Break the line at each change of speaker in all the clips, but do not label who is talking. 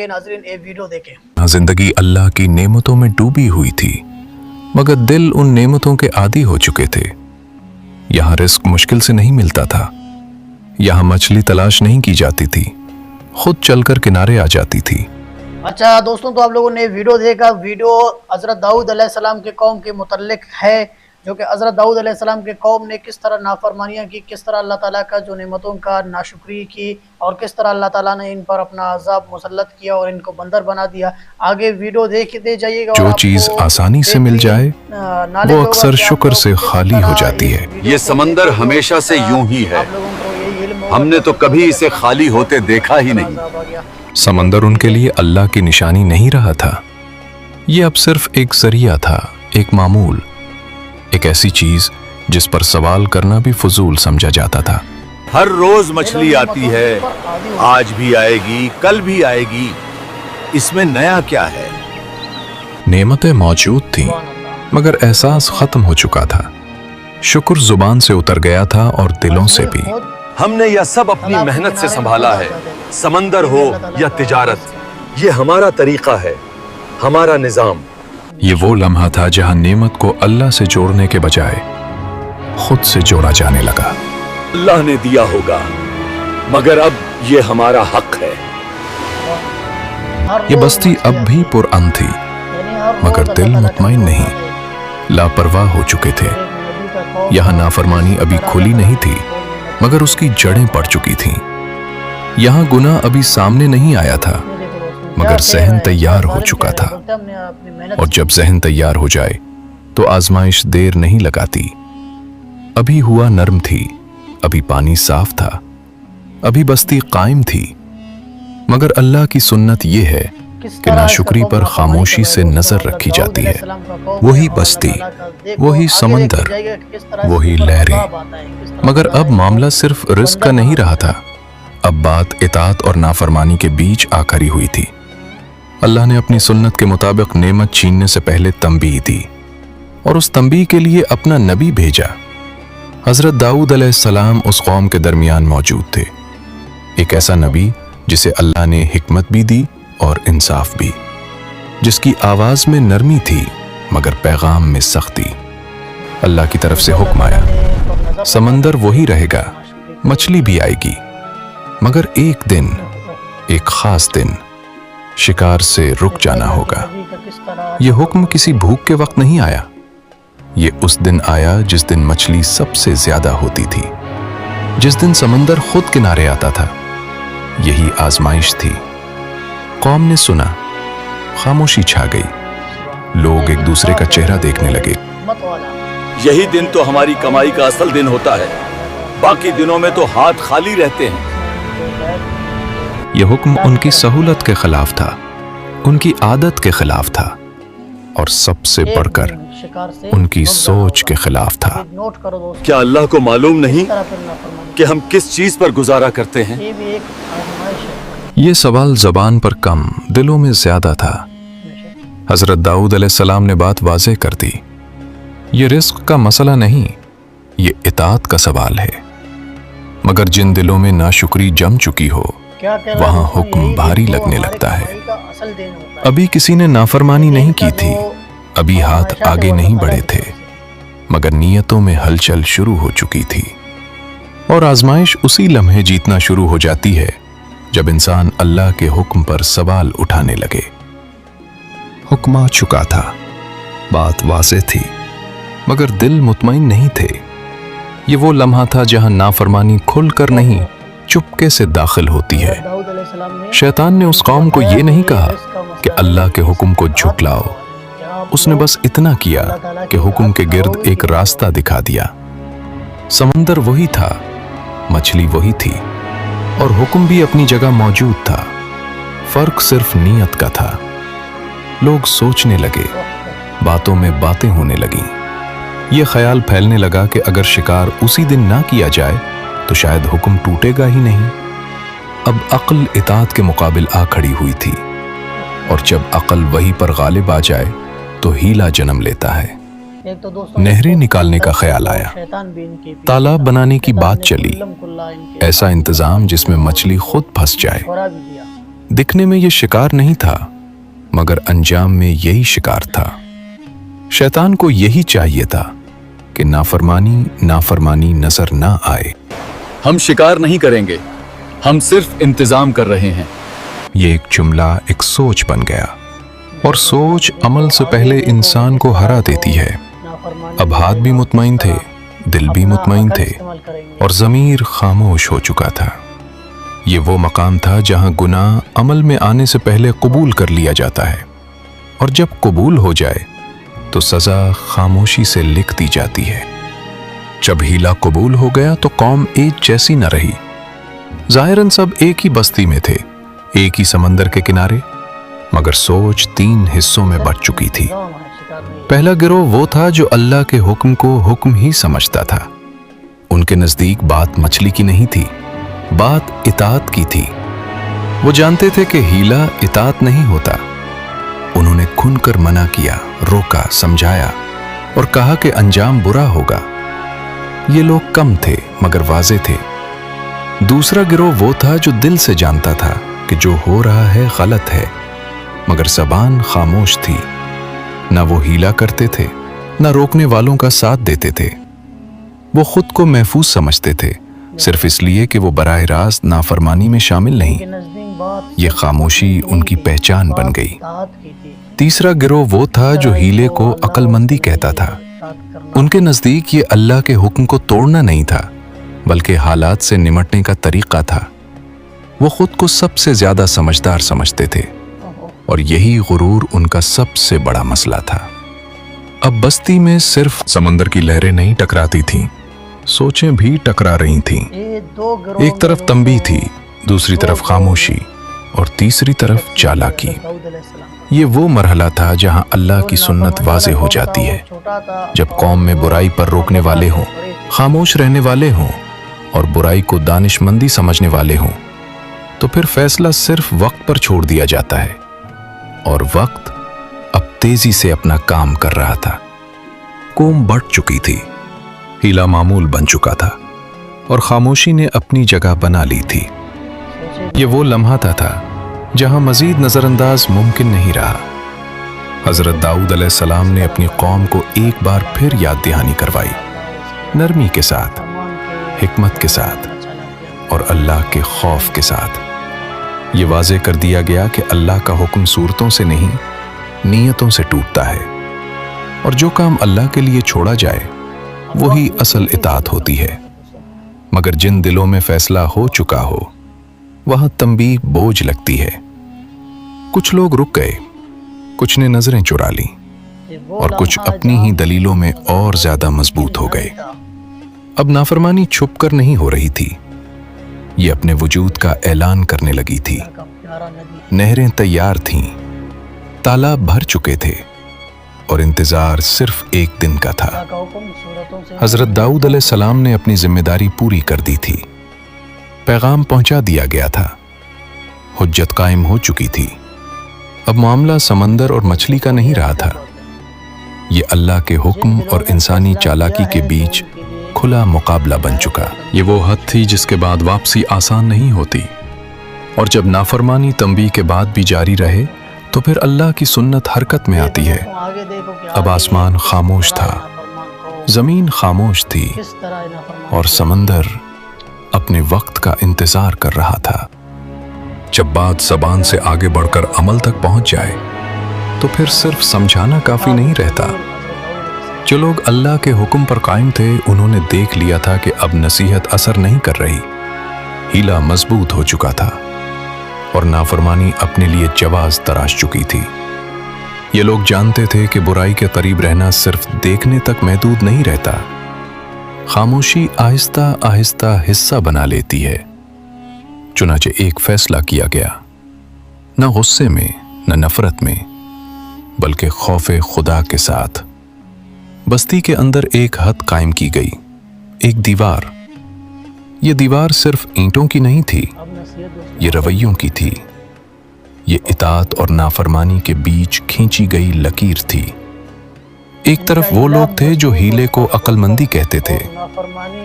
नाज़रीन एक वीडियो देखें।
जिंदगी अल्लाह की नेमतों में डूबी हुई थी, मगर दिल उन नेमतों के आदी हो चुके थे। यहाँ रिस्क मुश्किल से नहीं मिलता था, यहाँ मछली तलाश नहीं की जाती थी, खुद चलकर किनारे आ जाती थी।
अच्छा दोस्तों, तो आप लोगों ने वीडियो देखा। वीडियो हज़रत दाऊद अलैहिस्सलाम के कौम के मुतल्लिक है, जो कि हज़रत दाऊद अलैहिस्सलाम के कौम ने किस तरह नाफरमानियाँ की, किस तरह अल्लाह ताला का जो नेमतों का नाशुक्री की, और किस तरह अल्लाह ताला ने इन पर अपना अज़ाब मुसल्लत किया और इनको बंदर बना दिया। आगे वीडियो देखते जाइएगा।
जो चीज़ आसानी से मिल जाए वो अक्सर शुक्र से खाली हो जाती है।
ये समंदर हमेशा से यूं ही है, हमने तो कभी इसे खाली होते देखा ही नहीं।
समंदर उनके लिए अल्लाह की निशानी नहीं रहा था, ये अब सिर्फ एक जरिया था, एक मामूल, एक ऐसी चीज जिस पर सवाल करना भी फजूल समझा जाता था।
हर रोज मछली आती है, आज भी आएगी, कल भी आएगी, इसमें नया क्या है?
नेमतें मौजूद थीं, मगर एहसास खत्म हो चुका था। शुक्र जुबान से उतर गया था और दिलों से भी।
हमने यह सब अपनी मेहनत से संभाला है, समंदर हो या तिजारत, ये हमारा तरीका है, हमारा निजाम।
ये वो लम्हा था जहां नेमत को अल्लाह से जोड़ने के बजाय खुद से जोड़ा जाने लगा।
अल्लाह ने दिया होगा, मगर अब ये हमारा हक है।
ये बस्ती अब भी पुरअमन थी, मगर दिल मुतमईन नहीं, लापरवाह हो चुके थे। यहाँ नाफरमानी अभी खुली नहीं थी, मगर उसकी जड़ें पड़ चुकी थीं। यहाँ गुनाह अभी सामने नहीं आया था, मगर ज़हन तैयार हो चुका था। और जब ज़हन तैयार हो जाए तो आजमाइश देर नहीं लगाती। अभी हुआ नर्म थी, अभी पानी साफ था, अभी बस्ती कायम थी, मगर अल्लाह की सुन्नत ये है कि नाशुक्री पर खामोशी से नजर रखी जाती है। वही बस्ती, वही समंदर, वही लहरें। मगर अब मामला सिर्फ रिस्क का नहीं रहा था, अब बात इताअत और नाफरमानी के बीच आ खड़ी हुई थी। अल्लाह ने अपनी सुन्नत के मुताबिक नेमत छीनने से पहले तंबीह दी, और उस तंबीह के लिए अपना नबी भेजा। हजरत दाऊद अलैहिस्सलाम उस कौम के दरमियान मौजूद थे, एक ऐसा नबी जिसे अल्लाह ने हिकमत भी दी और इंसाफ भी, जिसकी आवाज में नरमी थी मगर पैगाम में सख्ती। अल्लाह की तरफ से हुक्म आया, समंदर वही रहेगा, मछली भी आएगी, मगर एक दिन, एक खास दिन शिकार से रुक जाना होगा। यह हुक्म किसी भूख के वक्त नहीं आया, ये उस दिन आया जिस दिन मछली सबसे ज्यादा होती थी, जिस दिन समंदर खुद किनारे आता था। यही आजमाइश थी। कौम ने सुना, खामोशी छा गई, लोग एक दूसरे का चेहरा देखने लगे।
यही दिन तो हमारी कमाई का असल दिन होता है, बाकी दिनों में तो हाथ खाली रहते हैं।
यह हुक्म उनकी सहूलत के खिलाफ था, उनकी आदत के खिलाफ था, और सबसे बढ़कर उनकी सोच के खिलाफ था।
क्या अल्लाह को मालूम नहीं कि हम किस चीज पर गुजारा करते हैं?
ये सवाल जबान पर कम, दिलों में ज्यादा था। हजरत दाऊद अलैहिस्सलाम ने बात वाज़ेह कर दी, ये रिस्क का मसला नहीं, ये इताअत का सवाल है। मगर जिन दिलों में नाशुक्री जम चुकी हो, वहां हुक्म भारी लगने लगता है। अभी किसी ने नाफरमानी नहीं की थी, अभी हाथ आगे नहीं बढ़े थे, मगर नीयतों में हलचल शुरू हो चुकी थी। और आजमाइश उसी लम्हे जीतना शुरू हो जाती है जब इंसान अल्लाह के हुक्म पर सवाल उठाने लगे। हुक्म आ चुका था, बात वाज़ेह थी, मगर दिल मुतमईन नहीं थे। ये वो लम्हा था जहां नाफरमानी खुलकर नहीं, चुपके से दाखिल होती है। शैतान ने उस कौम को ये नहीं कहा कि अल्लाह के हुक्म को झुटलाओ, उसने बस इतना किया कि हुक्म के गिर्द एक रास्ता दिखा दिया। समंदर वही था, मछली वही थी, और हुक्म भी अपनी जगह मौजूद था। फर्क सिर्फ नीयत का था। लोग सोचने लगे, बातों में बातें होने लगीं। यह ख्याल फैलने लगा कि अगर शिकार उसी दिन ना किया जाए तो शायद हुक्म टूटेगा ही नहीं। अब अक्ल इताअत के मुकाबिल आ खड़ी हुई थी, और जब अक्ल वही पर गालिब आ जाए तो हीला जन्म लेता है। नहरें निकालने का ख्याल आया, तालाब बनाने की बात चली, ऐसा इंतजाम जिसमें मछली खुद फंस जाए। दिखने में ये शिकार नहीं था, मगर अंजाम में यही शिकार था। शैतान को यही चाहिए था कि नाफरमानी नजर ना आए।
हम शिकार नहीं करेंगे, हम सिर्फ इंतजाम कर रहे हैं।
ये एक जुमला एक सोच बन गया, और सोच अमल से पहले इंसान को हरा देती है। अब हाथ भी मुतमईन थे, दिल भी मुतमईन थे, और ज़मीर खामोश हो चुका था। ये वो मकाम था जहां गुनाह अमल में आने से पहले कबूल कर लिया जाता है, और जब कबूल हो जाए तो सज़ा खामोशी से लिख दी जाती है। जब हीला कबूल हो गया तो कौम एक जैसी न रही। ज़ाहिरन सब एक ही बस्ती में थे, एक ही समंदर के किनारे, मगर सोच 3 हिस्सों में बंट चुकी थी। पहला गिरोह वो था जो अल्लाह के हुक्म को हुक्म ही समझता था। उनके नजदीक बात मछली की नहीं थी, बात इताअत की थी। वो जानते थे कि हीला इताअत नहीं होता। उन्होंने खुलकर मना किया, रोका, समझाया और कहा कि अंजाम बुरा होगा। ये लोग कम थे मगर वाज़े थे। दूसरा गिरोह वो था जो दिल से जानता था कि जो हो रहा है गलत है, मगर ज़बान खामोश थी। ना वो हीला करते थे, ना रोकने वालों का साथ देते थे। वो खुद को महफूज समझते थे, सिर्फ इसलिए कि वो बराह रास्त नाफरमानी में शामिल नहीं। ये खामोशी उनकी पहचान बन गई। तीसरा गिरोह वो था जो हीले को अक्लमंदी कहता था। उनके नज़दीक ये अल्लाह के हुक्म को तोड़ना नहीं था, बल्कि हालात से निमटने का तरीका था। वो खुद को सबसे ज्यादा समझदार समझते थे, और यही गुरूर उनका सबसे बड़ा मसला था। अब बस्ती में सिर्फ समंदर की लहरें नहीं टकराती थीं, सोचें भी टकरा रही थीं। एक तरफ तंबीह थी, दूसरी तरफ खामोशी, और तीसरी तरफ चालाकी। ये वो मरहला था जहां अल्लाह की सुन्नत वाज़े हो जाती है। जब कौम में बुराई पर रोकने वाले हों, खामोश रहने वाले हों और बुराई को दानिशमंदी समझने वाले हों, तो फिर फैसला सिर्फ वक्त पर छोड़ दिया जाता है। और वक्त अब तेजी से अपना काम कर रहा था। कौम बढ़ चुकी थी, हीला मामूल बन चुका था, और खामोशी ने अपनी जगह बना ली थी। ये वो लम्हा था जहां मजीद नजरअंदाज मुमकिन नहीं रहा। हजरत दाऊद अलैहिस्सलाम ने अपनी कौम को एक बार फिर याद दहानी करवाई, नरमी के साथ, हिकमत के साथ और अल्लाह के खौफ के साथ। ये वाज़े कर दिया गया कि अल्लाह का हुक्म सूरतों से नहीं, नीयतों से टूटता है, और जो काम अल्लाह के लिए छोड़ा जाए वही असल इताअत होती है। मगर जिन दिलों में फैसला हो चुका हो, वहां तंबीह बोझ लगती है। कुछ लोग रुक गए, कुछ ने नजरें चुरा ली, और कुछ अपनी ही दलीलों में और ज्यादा मजबूत हो गए। अब नाफरमानी छुपकर नहीं हो रही थी, ये अपने वजूद का ऐलान करने लगी थी। नहरें तैयार थीं, तालाब भर चुके थे, और इंतजार सिर्फ एक दिन का था। हजरत दाऊद अलैहिस्सलाम ने अपनी जिम्मेदारी पूरी कर दी थी। पैगाम पहुंचा दिया गया था, हुज्जत कायम हो चुकी थी। अब मामला समंदर और मछली का नहीं रहा था, ये अल्लाह के हुक्म और इंसानी चालाकी के बीच खुला मुकाबला बन चुका। ये वो हद थी जिसके बाद वापसी आसान नहीं होती, और जब नाफरमानी तंबीह के बाद भी जारी रहे तो फिर अल्लाह की सुन्नत हरकत में आती है। अब आसमान खामोश था, जमीन खामोश थी, और समंदर अपने वक्त का इंतजार कर रहा था। जब बात ज़बान से आगे बढ़कर अमल तक पहुंच जाए तो फिर सिर्फ समझाना काफी नहीं रहता। जो लोग अल्लाह के हुक्म पर कायम थे, उन्होंने देख लिया था कि अब नसीहत असर नहीं कर रही। हीला मजबूत हो चुका था, और नाफरमानी अपने लिए जवाज तराश चुकी थी। ये लोग जानते थे कि बुराई के करीब रहना सिर्फ देखने तक महदूद नहीं रहता, खामोशी आहिस्ता आहिस्ता हिस्सा बना लेती है। चुनाचे एक फैसला किया गया, न गुस्से में न नफरत में, बल्कि खौफे खुदा के साथ। बस्ती के अंदर एक हद कायम की गई, एक दीवार। ये दीवार सिर्फ ईंटों की नहीं थी, ये रवैयों की थी। ये इताअत और नाफरमानी के बीच खींची गई लकीर थी। एक तरफ वो लोग थे जो हीले को अक्लमंदी कहते थे,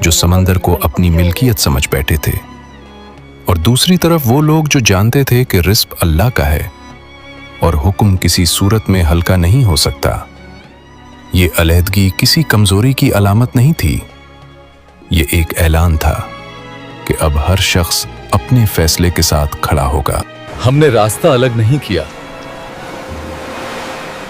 जो समंदर को अपनी मिल्कियत समझ बैठे थे, और दूसरी तरफ वो लोग जो जानते थे कि रिस्क अल्लाह का है और हुक्म किसी सूरत में हल्का नहीं हो सकता। ये अलहदगी किसी कमजोरी की अलामत नहीं थी, ये एक ऐलान था कि अब हर शख्स अपने फैसले के साथ खड़ा होगा।
हमने रास्ता अलग नहीं किया,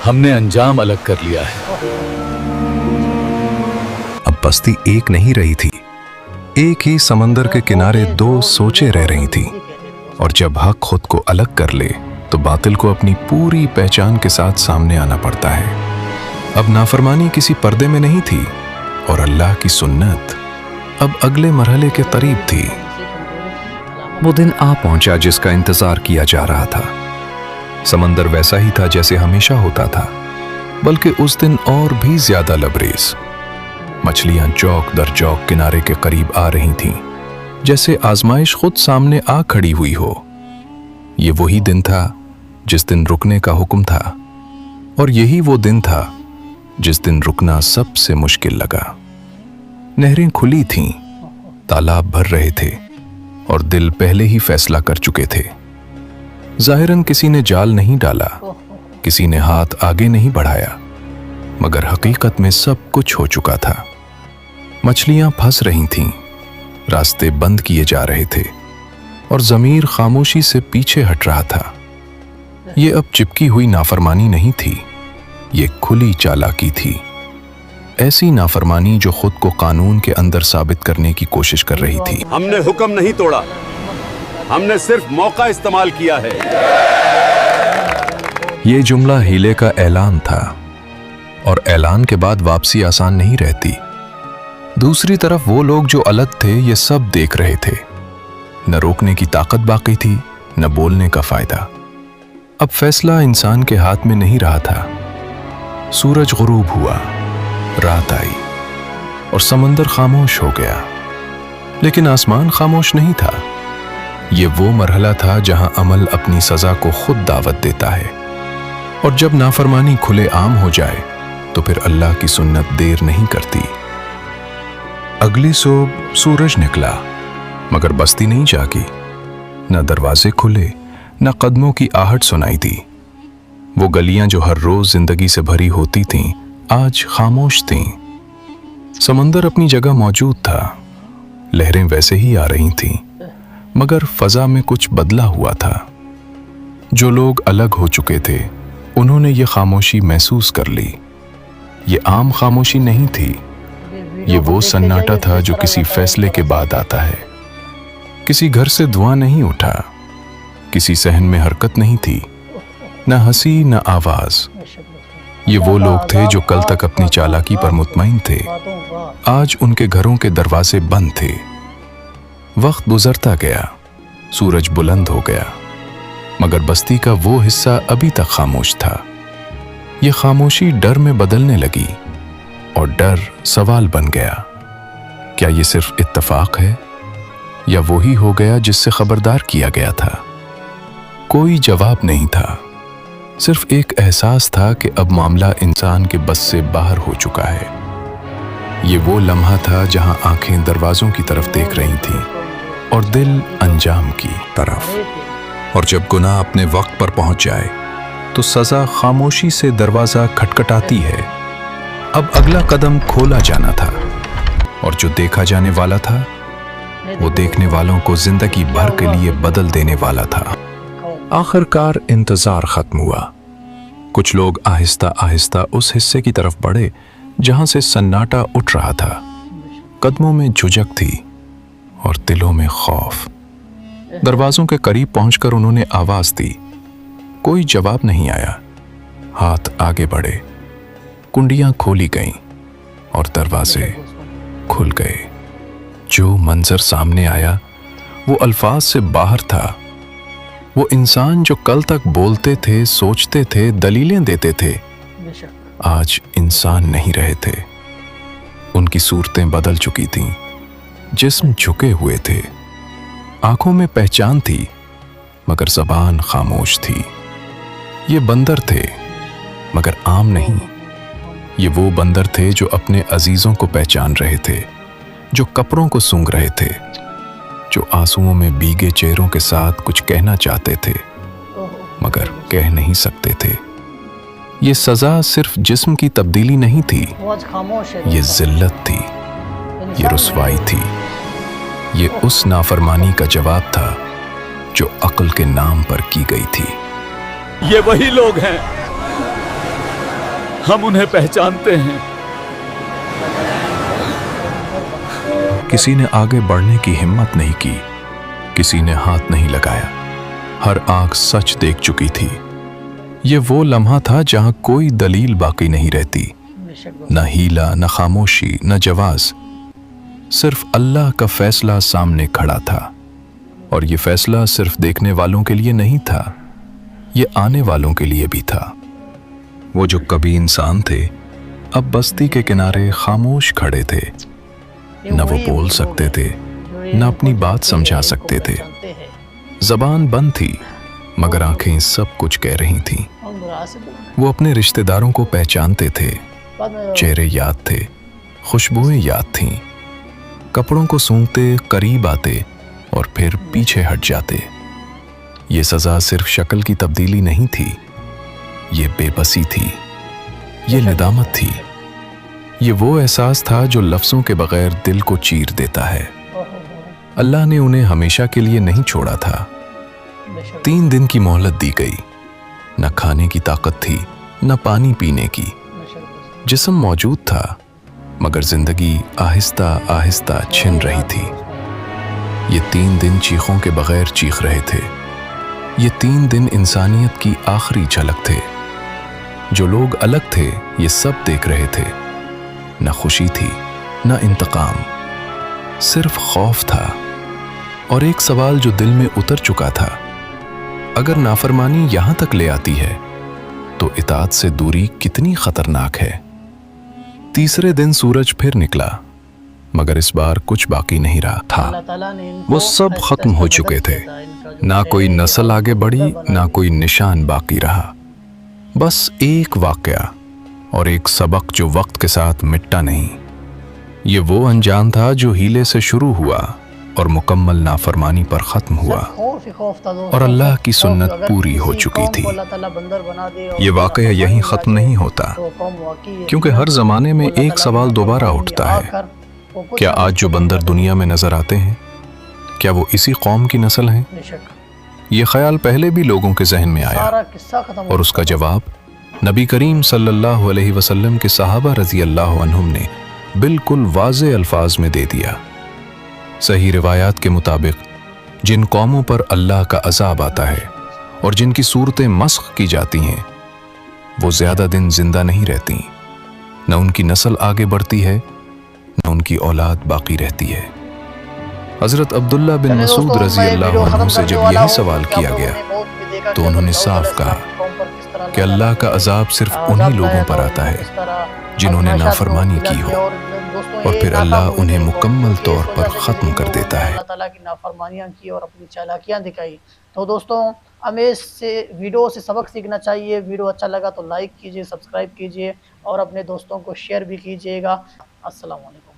हमने अंजाम अलग कर लिया है।
अब बस्ती एक नहीं रही थी, एक ही समंदर के किनारे दो सोचें रह रही थी। और जब हक खुद को अलग कर ले तो बातिल को अपनी पूरी पहचान के साथ सामने आना पड़ता है। अब नाफरमानी किसी पर्दे में नहीं थी और अल्लाह की सुन्नत अब अगले मरहले के करीब थी। वो दिन आ पहुंचा जिसका इंतजार किया जा रहा था। समंदर वैसा ही था जैसे हमेशा होता था, बल्कि उस दिन और भी ज्यादा लबरेज। मछलियां चौक दर चौक किनारे के करीब आ रही थीं, जैसे आजमाइश खुद सामने आ खड़ी हुई हो। ये वही दिन था जिस दिन रुकने का हुक्म था, और यही वो दिन था जिस दिन रुकना सबसे मुश्किल लगा। नहरें खुली थीं, तालाब भर रहे थे और दिल पहले ही फैसला कर चुके थे। जाहिरन किसी ने जाल नहीं डाला, किसी ने हाथ आगे नहीं बढ़ाया, मगर हकीकत में सब कुछ हो चुका था। मछलियां फंस रही थीं, रास्ते बंद किए जा रहे थे और ज़मीर खामोशी से पीछे हट रहा था। ये अब चिपकी हुई नाफरमानी नहीं थी, ये खुली चालाकी थी। ऐसी नाफरमानी जो खुद को कानून के अंदर साबित करने की कोशिश कर रही थी।
हमने हुक्म नहीं तोड़ा, हमने सिर्फ मौका इस्तेमाल किया है।
ये जुमला हीले का ऐलान था, और ऐलान के बाद वापसी आसान नहीं रहती। दूसरी तरफ वो लोग जो अलग थे ये सब देख रहे थे। न रोकने की ताकत बाकी थी, न बोलने का फायदा। अब फैसला इंसान के हाथ में नहीं रहा था। सूरज गुरूब हुआ, रात आई और समंदर खामोश हो गया, लेकिन आसमान खामोश नहीं था। ये वो मरहला था जहां अमल अपनी सजा को खुद दावत देता है, और जब नाफरमानी खुले आम हो जाए तो फिर अल्लाह की सुन्नत देर नहीं करती। अगली सुबह सूरज निकला, मगर बस्ती नहीं जागी। न दरवाजे खुले, न कदमों की आहट सुनाई दी। वो गलियां जो हर रोज जिंदगी से भरी होती थीं, आज खामोश थीं। समंदर अपनी जगह मौजूद था, लहरें वैसे ही आ रही थीं, मगर फजा में कुछ बदला हुआ था। जो लोग अलग हो चुके थे उन्होंने ये खामोशी महसूस कर ली। ये आम खामोशी नहीं थी, ये वो सन्नाटा था जो किसी फैसले के बाद आता है। किसी घर से धुआं नहीं उठा, किसी सहन में हरकत नहीं थी, न हंसी न आवाज। ये वो लोग थे जो कल तक अपनी चालाकी पर मुतमईन थे, आज उनके घरों के दरवाजे बंद थे। वक्त गुजरता गया, सूरज बुलंद हो गया, मगर बस्ती का वो हिस्सा अभी तक खामोश था। ये खामोशी डर में बदलने लगी, और डर सवाल बन गया। क्या ये सिर्फ इत्तफाक है, या वही हो गया जिससे खबरदार किया गया था? कोई जवाब नहीं था, सिर्फ एक एहसास था कि अब मामला इंसान के बस से बाहर हो चुका है। ये वो लम्हा था जहां आंखें दरवाजों की तरफ देख रही थीं और दिल अंजाम की तरफ। और जब गुनाह अपने वक्त पर पहुंच जाए तो सजा खामोशी से दरवाजा खटखटाती है। अब अगला कदम खोला जाना था, और जो देखा जाने वाला था वो देखने वालों को जिंदगी भर के लिए बदल देने वाला था। आखिरकार इंतजार खत्म हुआ। कुछ लोग आहिस्ता आहिस्ता उस हिस्से की तरफ बढ़े जहां से सन्नाटा उठ रहा था। कदमों में झुझक थी और दिलों में खौफ। दरवाजों के करीब पहुंचकर उन्होंने आवाज दी। कोई जवाब नहीं आया। हाथ आगे बढ़े, कुंडियां खोली गईं और दरवाजे खुल गए। जो मंजर सामने आया वो अल्फाज से बाहर था। वो इंसान जो कल तक बोलते थे, सोचते थे, दलीलें देते थे, आज इंसान नहीं रहे थे। उनकी सूरतें बदल चुकी थीं, जिस्म झुके हुए थे, आंखों में पहचान थी, मगर ज़बान खामोश थी। ये बंदर थे, मगर आम नहीं। ये वो बंदर थे जो अपने अजीजों को पहचान रहे थे, जो कपड़ों को सूंघ रहे थे, जो आंसुओं में भीगे चेहरों के साथ कुछ कहना चाहते थे मगर कह नहीं सकते थे। ये सजा सिर्फ जिस्म की तब्दीली नहीं थी,
वो आज खामोश है।
ये जिल्लत थी, ये रुसवाई थी, ये उस नाफरमानी का जवाब था जो अक्ल के नाम पर की गई थी।
ये वही लोग हैं, हम उन्हें पहचानते हैं।
किसी ने आगे बढ़ने की हिम्मत नहीं की, किसी ने हाथ नहीं लगाया। हर आंख सच देख चुकी थी। ये वो लम्हा था जहां कोई दलील बाकी नहीं रहती, न हीला, न खामोशी, न जवाज। सिर्फ अल्लाह का फैसला सामने खड़ा था, और ये फैसला सिर्फ देखने वालों के लिए नहीं था, ये आने वालों के लिए भी था। वो जो कभी इंसान थे अब बस्ती के किनारे खामोश खड़े थे। न वो बोल सकते थे, न अपनी बात समझा सकते थे। जबान बंद थी मगर आंखें सब कुछ कह रही थीं। वो अपने रिश्तेदारों को पहचानते थे, चेहरे याद थे, खुशबुएं याद थीं। कपड़ों को सूंघते करीब आते और फिर पीछे हट जाते। ये सजा सिर्फ शक्ल की तब्दीली नहीं थी, ये बेबसी थी, ये निदामत थी, ये वो एहसास था जो लफ्जों के बगैर दिल को चीर देता है। अल्लाह ने उन्हें हमेशा के लिए नहीं छोड़ा था। 3 दिन की मोहलत दी गई। न खाने की ताकत थी, न पानी पीने की। जिस्म मौजूद था मगर जिंदगी आहिस्ता आहिस्ता छिन रही थी। ये 3 दिन चीखों के बगैर चीख रहे थे। ये 3 दिन इंसानियत की आखिरी झलक थे। जो लोग अलग थे ये सब देख रहे थे। न खुशी थी, न इंतकाम, सिर्फ खौफ था। और एक सवाल जो दिल में उतर चुका था, अगर नाफरमानी यहां तक ले आती है तो इताअत से दूरी कितनी खतरनाक है। तीसरे दिन सूरज फिर निकला मगर इस बार कुछ बाकी नहीं रहा था। वो सब खत्म हो चुके थे। ना कोई नस्ल आगे बढ़ी, ना कोई निशान बाकी रहा। बस एक वाकया और एक सबक जो वक्त के साथ मिटता नहीं। ये वो अंजाम था जो हीले से शुरू हुआ और मुकम्मल नाफरमानी पर खत्म हुआ, और अल्लाह की सुन्नत पूरी हो चुकी थी। ये वाकया यहीं खत्म नहीं होता, क्योंकि हर जमाने में एक सवाल दोबारा उठता है। क्या आज जो बंदर दुनिया में नजर आते हैं, क्या वो इसी कौम की नस्ल हैं? ये ख्याल पहले भी लोगों के जहन में आया, और उसका जवाब नबी करीम सल्लल्लाहु अलैहि वसल्लम के सहाबा रजी अल्लाह अन्हुम ने बिल्कुल वाज़े अल्फाज में दे दिया। सही रिवायात के मुताबिक जिन कौमों पर अल्लाह का अज़ाब आता है और जिनकी सूरतें मस्ख की जाती हैं, वो ज़्यादा दिन जिंदा नहीं रहती। न उनकी नस्ल आगे बढ़ती है, न उनकी औलाद बाकी रहती है। हज़रत अब्दुल्ला बिन मसूद रज़ी अल्लाह अन्हु से जब यही सवाल किया गया तो उन्होंने साफ कहा कि अल्लाह का अज़ाब सिर्फ उन्हीं लोगों पर आता है जिन्होंने नाफरमानी की हो, और फिर अल्लाह उन्हें मुकम्मल तौर पर ख़त्म कर देता है।
अल्लाह ताला की नाफरमानियां की और अपनी चालाकियां दिखाई। तो दोस्तों, हमें इससे वीडियो से सबक सीखना चाहिए। वीडियो अच्छा लगा तो लाइक कीजिए, सब्सक्राइब कीजिए और अपने दोस्तों को शेयर भी कीजिएगा। अस्सलाम वालेकुम।